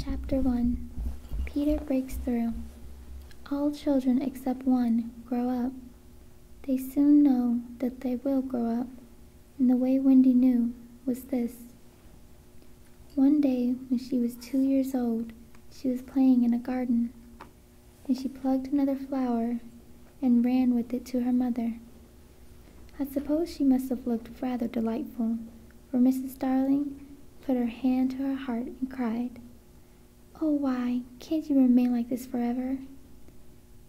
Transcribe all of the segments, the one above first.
Chapter 1. Peter breaks through. All children except one grow up. They soon know that they will grow up, and the way Wendy knew was this. One day when she was 2 years old, she was playing in a garden, and she plucked another flower and ran with it to her mother. I suppose she must have looked rather delightful, for Mrs. Darling put her hand to her heart and cried, "Oh, why can't you remain like this forever?"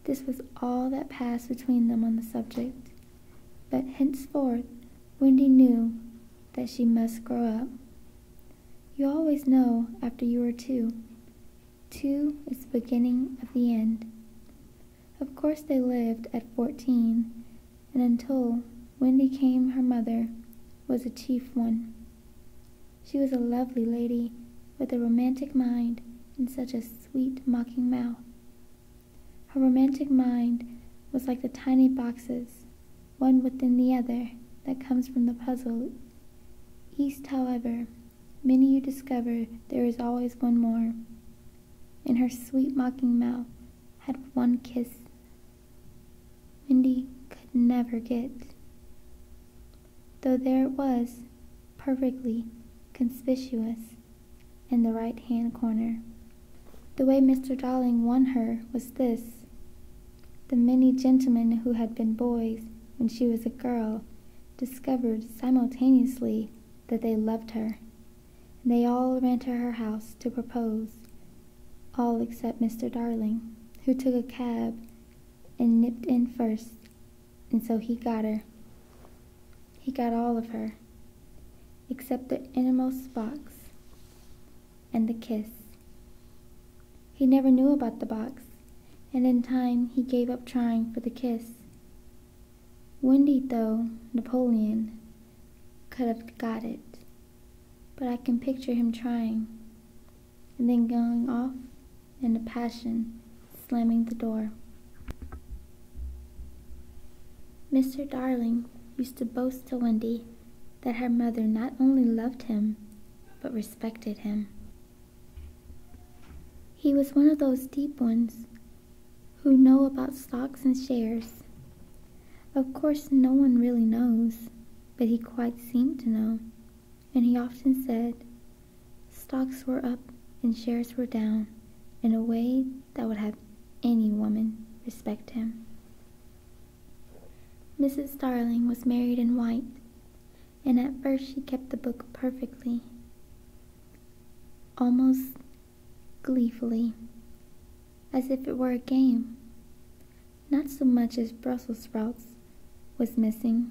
This was all that passed between them on the subject, but henceforth Wendy knew that she must grow up. You always know after you are 2. 2 is the beginning of the end. Of course they lived at 14, and until Wendy came her mother was a chief one. She was a lovely lady with a romantic mind and such a sweet mocking mouth. Her romantic mind was like the tiny boxes, one within the other, that comes from the puzzle East. However, many you discover there is always one more, and her sweet mocking mouth had one kiss Wendy could never get, though there it was, perfectly conspicuous in the right-hand corner. The way Mr. Darling won her was this. The many gentlemen who had been boys when she was a girl discovered simultaneously that they loved her, and they all ran to her house to propose, all except Mr. Darling, who took a cab and nipped in first, and so he got her. He got all of her, except the innermost box and the kiss. He never knew about the box, and in time he gave up trying for the kiss. Wendy, though Napoleon, could have got it, but I can picture him trying, and then going off in a passion, slamming the door. Mr. Darling used to boast to Wendy that her mother not only loved him, but respected him. He was one of those deep ones who know about stocks and shares. Of course, no one really knows, but he quite seemed to know, and he often said stocks were up and shares were down in a way that would have any woman respect him. Mrs. Darling was married in white, and at first she kept the book perfectly, almost gleefully, as if it were a game. Not so much as Brussels sprouts was missing,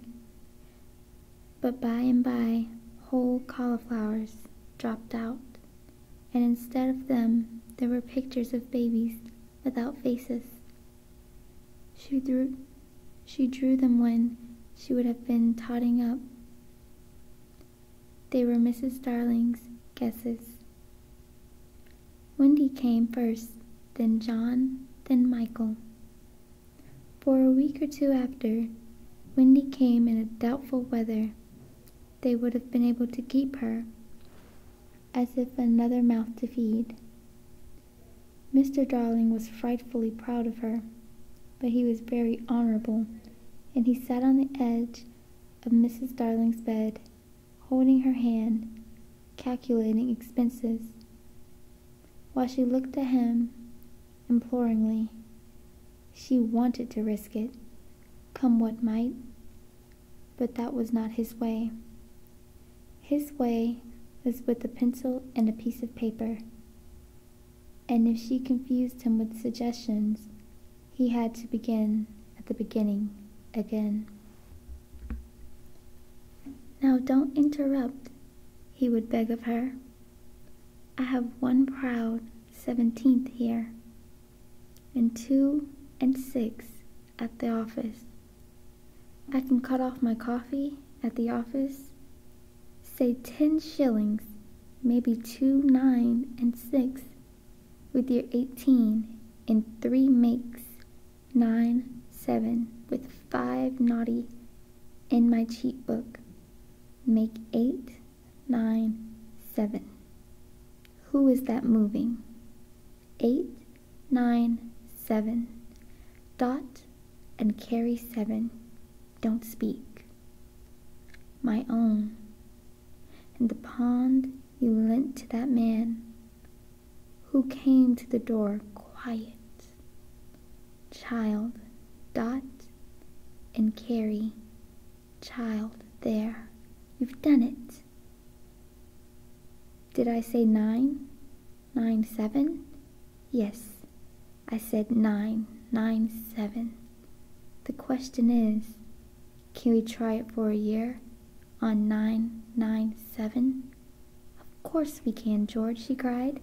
but by and by whole cauliflowers dropped out, and instead of them there were pictures of babies without faces. She drew them when she would have been totting up. They were Mrs. Darling's guesses. Wendy came first, then John, then Michael. For a week or two after, Wendy came in a doubtful weather. They would have been able to keep her, as if another mouth to feed. Mr. Darling was frightfully proud of her, but he was very honorable, and he sat on the edge of Mrs. Darling's bed, holding her hand, calculating expenses, while she looked at him imploringly. She wanted to risk it, come what might, but that was not his way. His way was with a pencil and a piece of paper, and if she confused him with suggestions, he had to begin at the beginning again. "Now don't interrupt," he would beg of her. "I have one proud 17th here, and 2 and 6 at the office. I can cut off my coffee at the office, say 10 shillings, maybe 2, 9, and 6, with your 18, and 3 makes 9, 7, with 5 naughty in my cheat book, make 8, 9, 7. Who is that moving?" 8, 9, 7. Dot and carry 7. Don't speak. My own. And the pond you lent to that man who came to the door quiet. Child, Dot and carry. Child, there. You've done it. Did I say 9? 9, 7? Yes, I said 9, 9, 7. The question is, can we try it for a year on 9, 9, 7? Of course we can, George, she cried.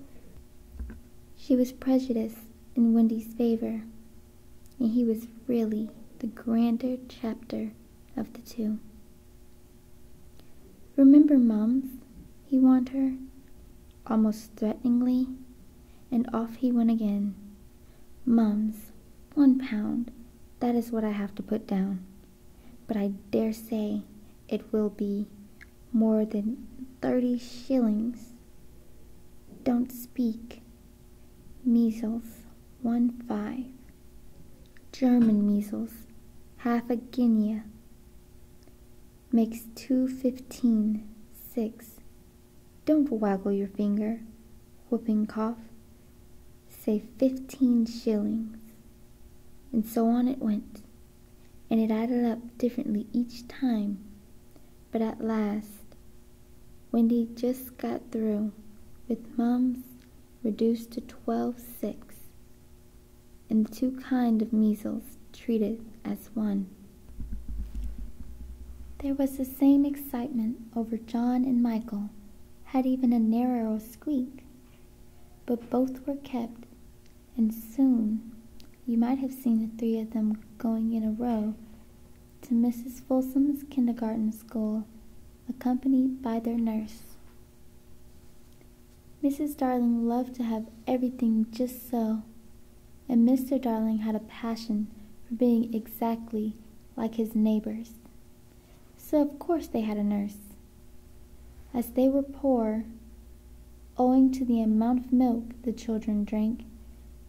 She was prejudiced in Wendy's favor, and he was really the grander chapter of the two. Remember, Mums, he warned her, almost threateningly, and off he went again. Mums, 1 pound, that is what I have to put down. But I dare say it will be more than 30 shillings. Don't speak. Measles, 1.5. German measles, half a guinea. Makes 2.15, 6. Don't waggle your finger. Whooping cough. Say 15 shillings. And so on it went, and it added up differently each time. But at last, Wendy just got through with Mums reduced to 12.6, and the 2 kinds of measles treated as one. There was the same excitement over John and Michael, had even a narrower squeak, but both were kept, and soon you might have seen the 3 of them going in a row to Mrs. Folsom's kindergarten school, accompanied by their nurse. Mrs. Darling loved to have everything just so, and Mr. Darling had a passion for being exactly like his neighbors. So of course they had a nurse. As they were poor, owing to the amount of milk the children drank,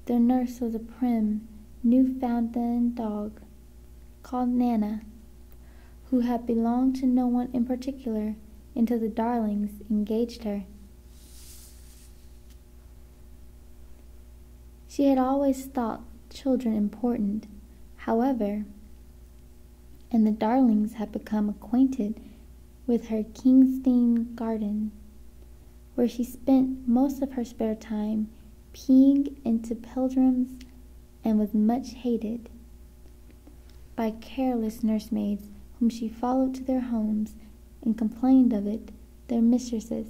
their nurse was a prim Newfoundland dog called Nana, who had belonged to no one in particular until the Darlings engaged her. She had always thought children important, however, and the Darlings had become acquainted with her Kingstein garden, where she spent most of her spare time peeing into pilgrims and was much hated by careless nursemaids whom she followed to their homes and complained of it, their mistresses.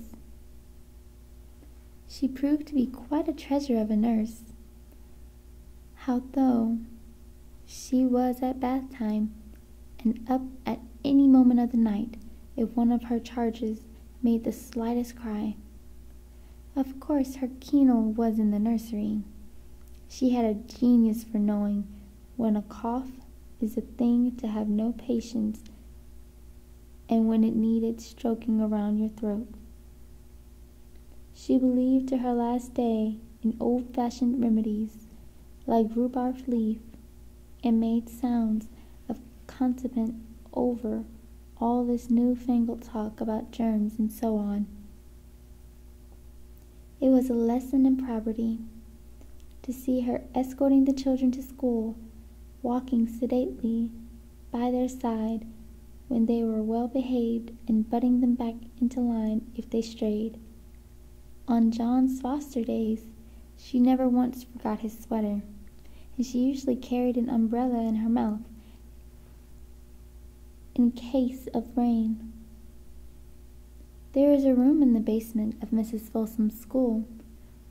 She proved to be quite a treasure of a nurse, how though she was at bath time and up at any moment of the night if one of her charges made the slightest cry. Of course her kennel was in the nursery. She had a genius for knowing when a cough is a thing to have no patience and when it needed stroking around your throat. She believed to her last day in old-fashioned remedies like rhubarb leaf, and made sounds of contempt over all this new-fangled talk about germs and so on. It was a lesson in propriety to see her escorting the children to school, walking sedately by their side when they were well behaved, and butting them back into line if they strayed. On John's foster days, she never once forgot his sweater, and she usually carried an umbrella in her mouth in case of rain. There is a room in the basement of Mrs. Folsom's school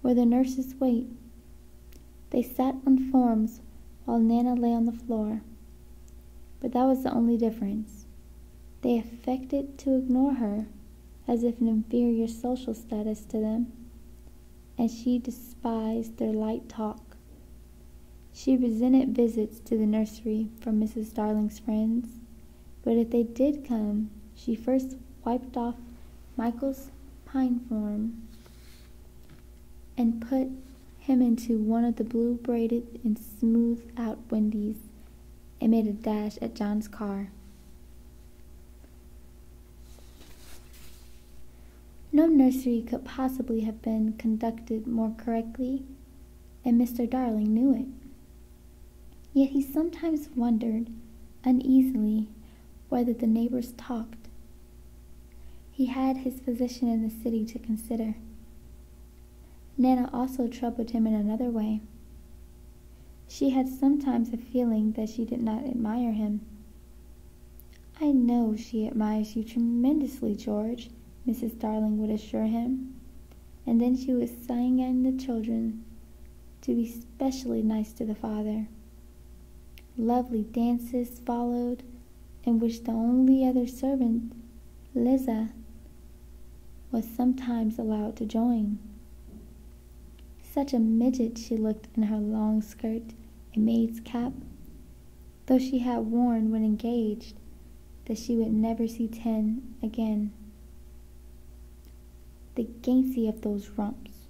where the nurses wait. They sat on forms while Nana lay on the floor, but that was the only difference. They affected to ignore her as if an inferior social status to them, and she despised their light talk. She resented visits to the nursery from Mrs. Darling's friends, but if they did come, she first wiped off Michael's pine form and put him into one of the blue braided and smoothed out Wendy's and made a dash at John's car. No nursery could possibly have been conducted more correctly, and Mr. Darling knew it. Yet he sometimes wondered, uneasily, whether the neighbors talked. He had his position in the city to consider. Nana also troubled him in another way. She had sometimes a feeling that she did not admire him. "I know she admires you tremendously, George," Mrs. Darling would assure him, and then she would sign in the children to be specially nice to the father. Lovely dances followed, in which the only other servant, Liza, was sometimes allowed to join. Such a midget she looked in her long skirt and maid's cap, though she had warned when engaged that she would never see 10 again. The gayest of those romps,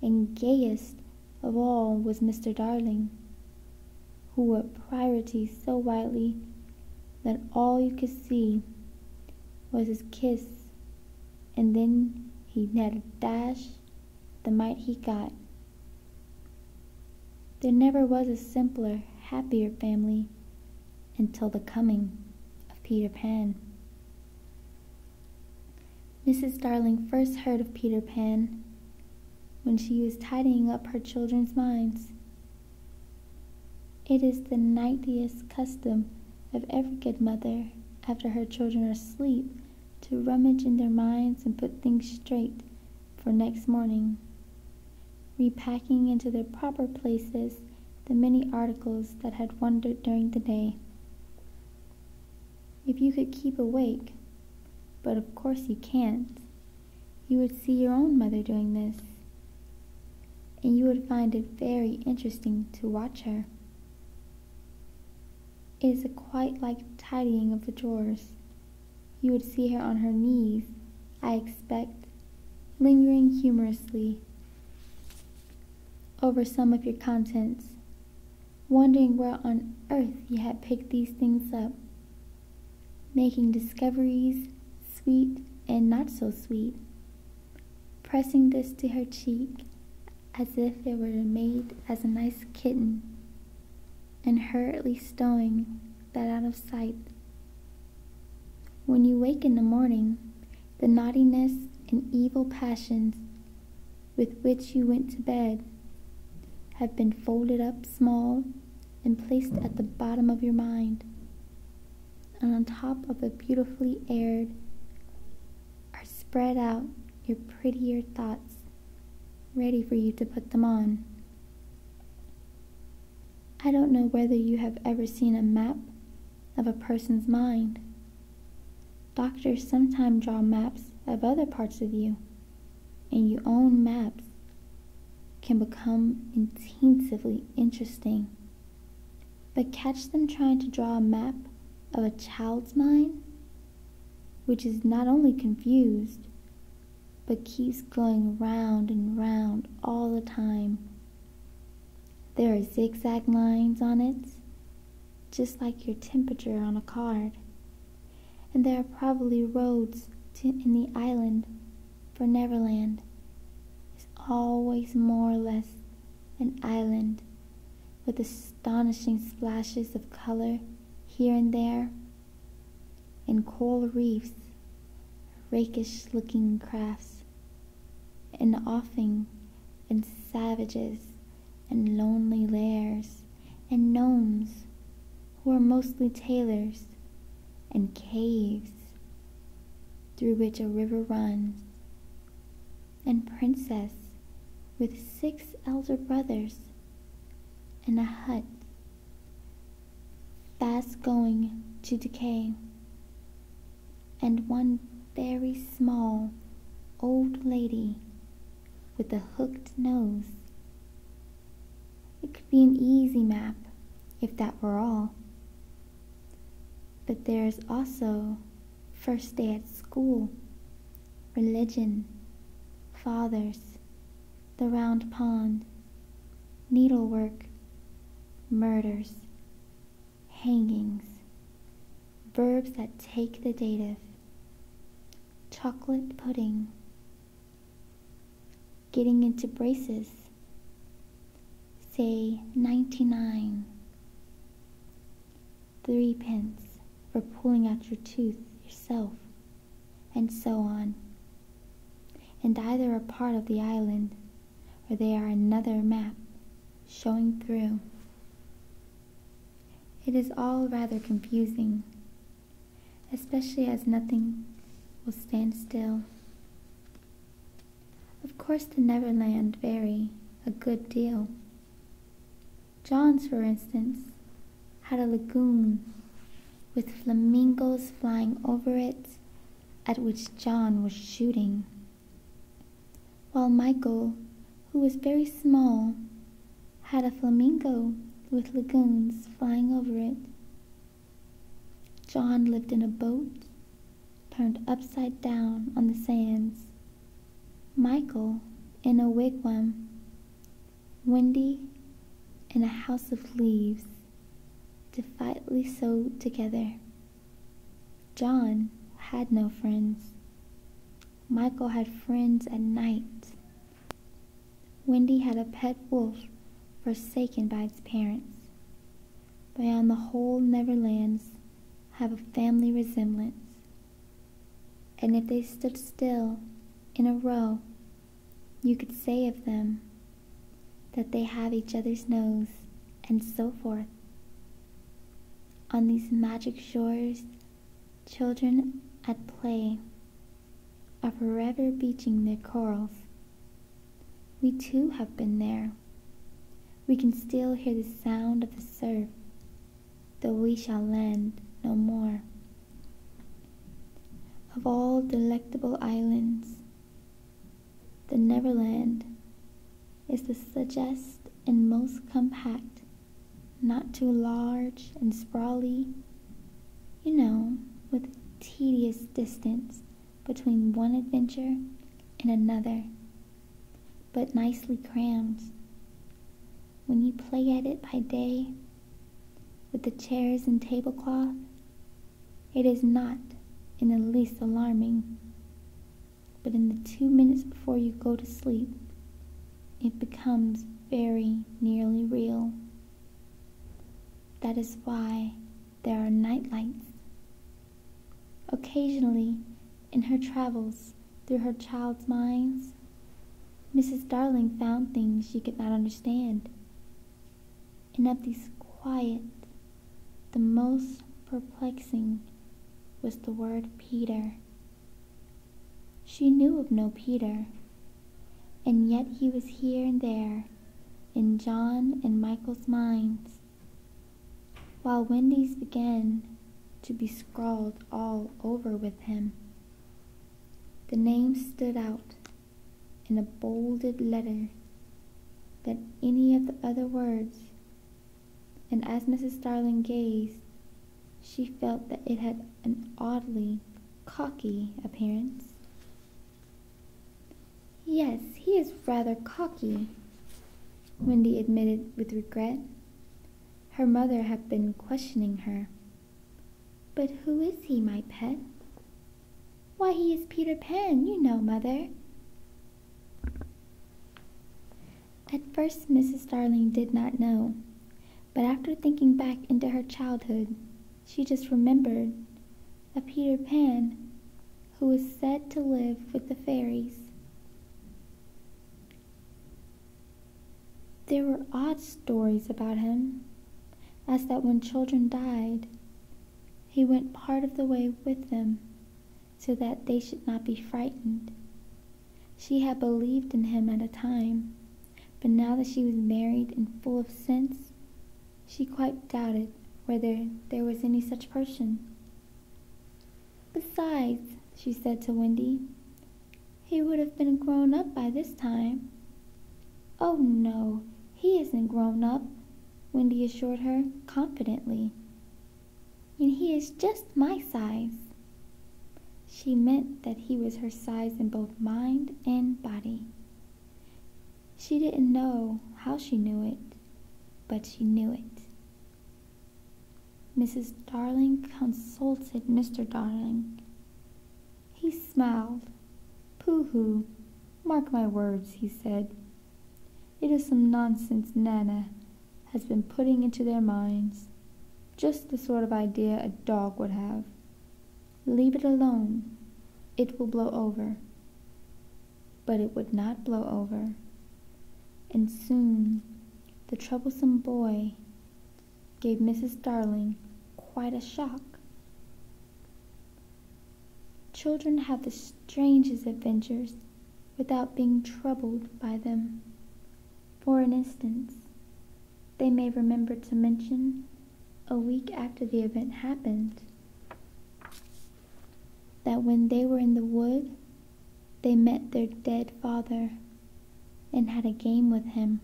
and gayest of all was Mr. Darling, who wore priorities so widely that all you could see was his kiss, and then he had a dash the mite he got. There never was a simpler, happier family until the coming of Peter Pan. Mrs. Darling first heard of Peter Pan when she was tidying up her children's minds. It is the nightliest custom of every good mother, after her children are asleep, to rummage in their minds and put things straight for next morning, repacking into their proper places the many articles that had wandered during the day. If you could keep awake, but of course you can't, you would see your own mother doing this, and you would find it very interesting to watch her. It is quite like tidying of the drawers. You would see her on her knees, I expect, lingering humorously over some of your contents, wondering where on earth you had picked these things up, making discoveries, sweet and not so sweet, pressing this to her cheek as if it were made as a nice kitten, and hurriedly stowing that out of sight. When you wake in the morning, the naughtiness and evil passions with which you went to bed have been folded up small and placed at the bottom of your mind, and on top of the beautifully aired are spread out your prettier thoughts, ready for you to put them on. I don't know whether you have ever seen a map of a person's mind. Doctors sometimes draw maps of other parts of you, and your own maps can become intensively interesting. But catch them trying to draw a map of a child's mind, which is not only confused, but keeps going round and round all the time. There are zigzag lines on it, just like your temperature on a card. And there are probably roads in the island, for Neverland is always more or less an island, with astonishing splashes of color here and there, and coral reefs, rakish-looking crafts, and offing, and savages, and lonely lairs, and gnomes, who are mostly tailors, and caves, through which a river runs, and princess with 6 elder brothers, and a hut fast going to decay, and one very small old lady with a hooked nose. It could be an easy map if that were all. But there is also first day at school, religion, fathers, the round pond, needlework, murders, hangings, verbs that take the dative, chocolate pudding, getting into braces, say 99, 3 pence for pulling out your tooth yourself, and so on. And either are part of the island, or they are another map showing through. It is all rather confusing, especially as nothing will stand still. Of course the Neverland vary a good deal. John's, for instance, had a lagoon with flamingos flying over it, at which John was shooting, while Michael, who was very small, had a flamingo with lagoons flying over it. John lived in a boat turned upside down on the sands, Michael in a wigwam, Wendy in a house of leaves, defiantly sewed together. John had no friends. Michael had friends at night. Wendy had a pet wolf forsaken by its parents. But on the whole, Neverlands have a family resemblance. And if they stood still in a row, you could say of them that they have each other's nose, and so forth. On these magic shores, children at play are forever beaching their corals. We too have been there. We can still hear the sound of the surf, though we shall land no more. Of all delectable islands, the Neverland is the largest and most compact, not too large and sprawly, with tedious distance between one adventure and another, but nicely crammed. When you play at it by day, with the chairs and tablecloth, it is not in the least alarming, but in the 2 minutes before you go to sleep, it becomes very nearly real. That is why there are night lights. Occasionally, in her travels through her child's minds, Mrs. Darling found things she could not understand. And of these quiet, the most perplexing was the word Peter. She knew of no Peter, and yet he was here and there in John and Michael's minds, while Wendy's began to be scrawled all over with him. The name stood out in a bolded letter than any of the other words, and as Mrs. Darling gazed, she felt that it had an oddly cocky appearance. "Yes, he is rather cocky," Wendy admitted with regret. Her mother had been questioning her. "But who is he, my pet?" "Why, he is Peter Pan, Mother." At first Mrs. Darling did not know, but after thinking back into her childhood, she just remembered a Peter Pan who was said to live with the fairies. There were odd stories about him, as that when children died, he went part of the way with them, so that they should not be frightened. She had believed in him at a time, but now that she was married and full of sense, she quite doubted whether there was any such person. "Besides," she said to Wendy, "he would have been grown up by this time." "Oh no, he isn't grown up," Wendy assured her confidently. "And he is just my size." She meant that he was her size in both mind and body. She didn't know how she knew it, but she knew it. Mrs. Darling consulted Mr. Darling. He smiled. "Pooh-hoo, mark my words," he said. "It is some nonsense Nana has been putting into their minds. Just the sort of idea a dog would have. Leave it alone. It will blow over." But it would not blow over, and soon the troublesome boy gave Mrs. Darling quite a shock. Children have the strangest adventures without being troubled by them. For an instance, they may remember to mention, a week after the event happened, that when they were in the wood, they met their dead father and had a game with him.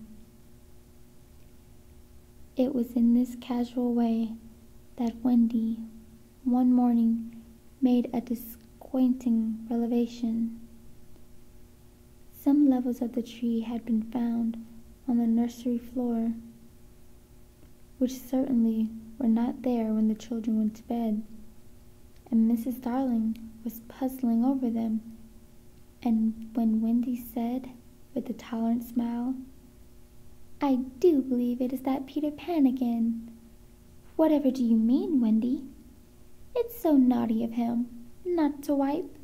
It was in this casual way that Wendy one morning made a disquieting revelation. Some levels of the tree had been found on the nursery floor, which certainly were not there when the children went to bed, and Mrs. Darling was puzzling over them, and when Wendy said, with a tolerant smile, "I do believe it is that Peter Pan again." "Whatever do you mean, Wendy? It's so naughty of him not to wipe,"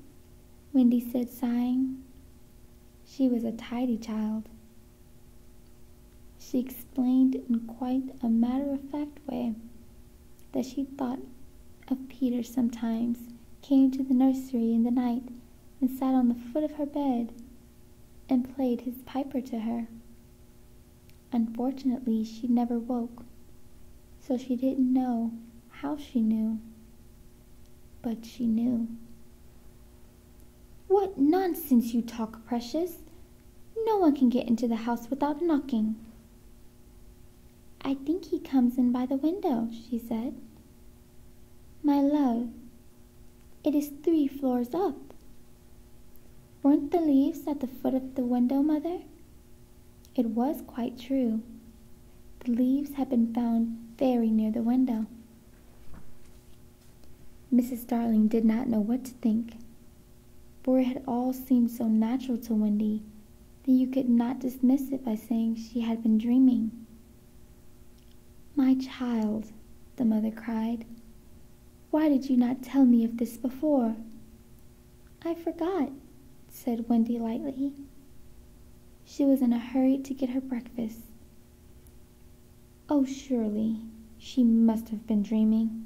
Wendy said, sighing. She was a tidy child. She explained in quite a matter-of-fact way that she thought of Peter sometimes came to the nursery in the night and sat on the foot of her bed and played his piper to her. Unfortunately, she never woke, so she didn't know how she knew, but she knew. "What nonsense you talk, Precious! No one can get into the house without knocking." "I think he comes in by the window," she said. "My love, it is 3 floors up. Weren't the leaves at the foot of the window, Mother?" It was quite true. The leaves had been found very near the window. Mrs. Darling did not know what to think, for it had all seemed so natural to Wendy that you could not dismiss it by saying she had been dreaming. "My child," the mother cried, "why did you not tell me of this before?" "I forgot," said Wendy lightly. She was in a hurry to get her breakfast. Oh, surely she must have been dreaming.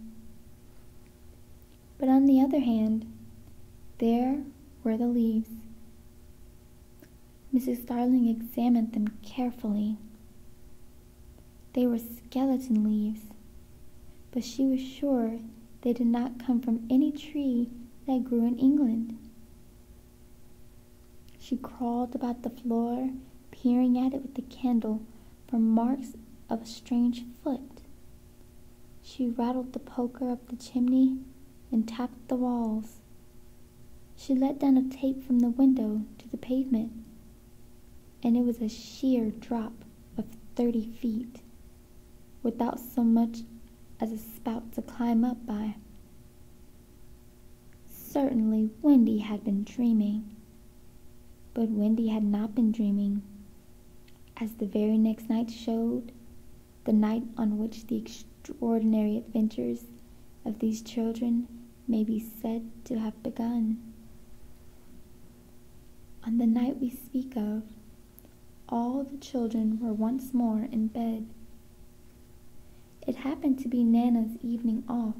But on the other hand, there were the leaves. Mrs. Darling examined them carefully. They were skeleton leaves, but she was sure they did not come from any tree that grew in England. She crawled about the floor, peering at it with the candle for marks of a strange foot. She rattled the poker up the chimney and tapped the walls. She let down a tape from the window to the pavement, and it was a sheer drop of 30 feet, without so much as a spout to climb up by. Certainly Wendy had been dreaming. But Wendy had not been dreaming, as the very next night showed, the night on which the extraordinary adventures of these children may be said to have begun. On the night we speak of, all the children were once more in bed. It happened to be Nana's evening off,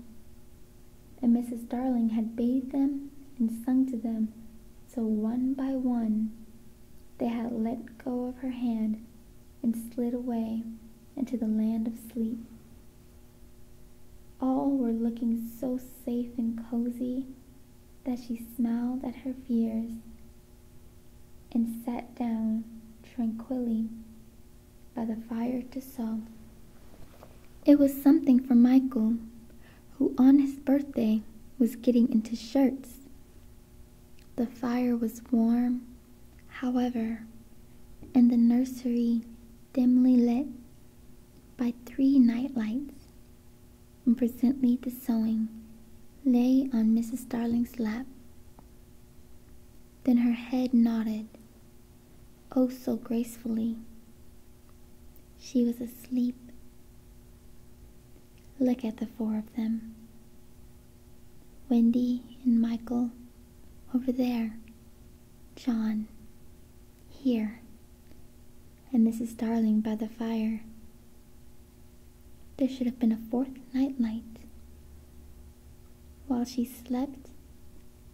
and Mrs. Darling had bathed them and sung to them, so one by one they had let go of her hand and slid away into the land of sleep. All were looking so safe and cozy that she smiled at her fears and sat down tranquilly by the fire to sew. It was something for Michael, who on his birthday was getting into shirts. The fire was warm, however, and the nursery dimly lit by 3 night lights, and presently the sewing lay on Mrs. Darling's lap. Then her head nodded, oh so gracefully. She was asleep. Look at the 4 of them. Wendy and Michael over there, John here, and Mrs. Darling by the fire. There should have been a 4th nightlight. While she slept,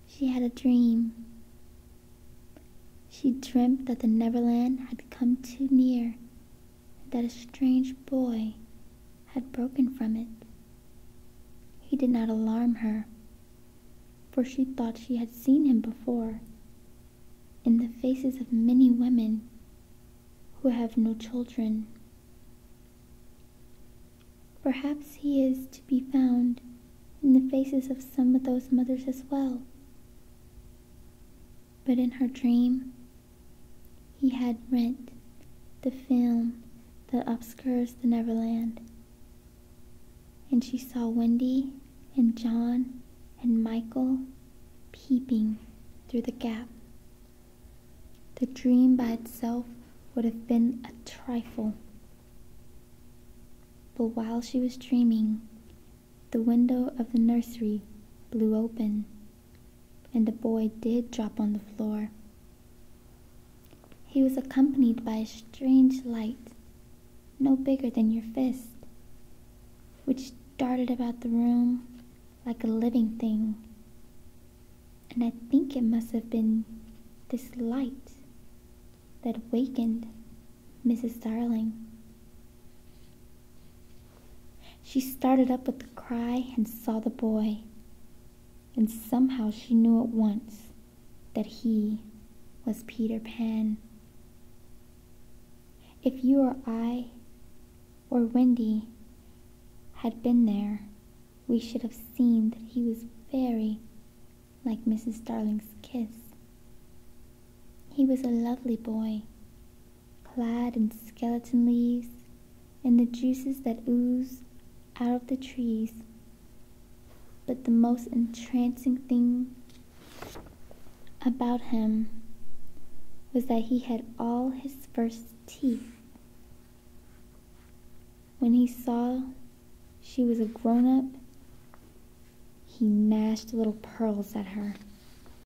she had a dream. She dreamt that the Neverland had come too near, and that a strange boy had broken from it. He did not alarm her, for she thought she had seen him before, in the faces of many women who have no children. Perhaps he is to be found in the faces of some of those mothers as well. But in her dream, he had rent the film that obscures the Neverland, and she saw Wendy and John and Michael peeping through the gap. The dream by itself would have been a trifle. But while she was dreaming, the window of the nursery blew open, and the boy did drop on the floor. He was accompanied by a strange light, no bigger than your fist, which darted about the room like a living thing. And I think it must have been this light that wakened Mrs. Darling. She started up with a cry and saw the boy, and somehow she knew at once that he was Peter Pan. If you or I or Wendy had been there, we should have seen that he was very like Mrs. Darling's kiss. He was a lovely boy, clad in skeleton leaves and the juices that ooze out of the trees. But the most entrancing thing about him was that he had all his first teeth. When he saw she was a grown-up, he gnashed little pearls at her.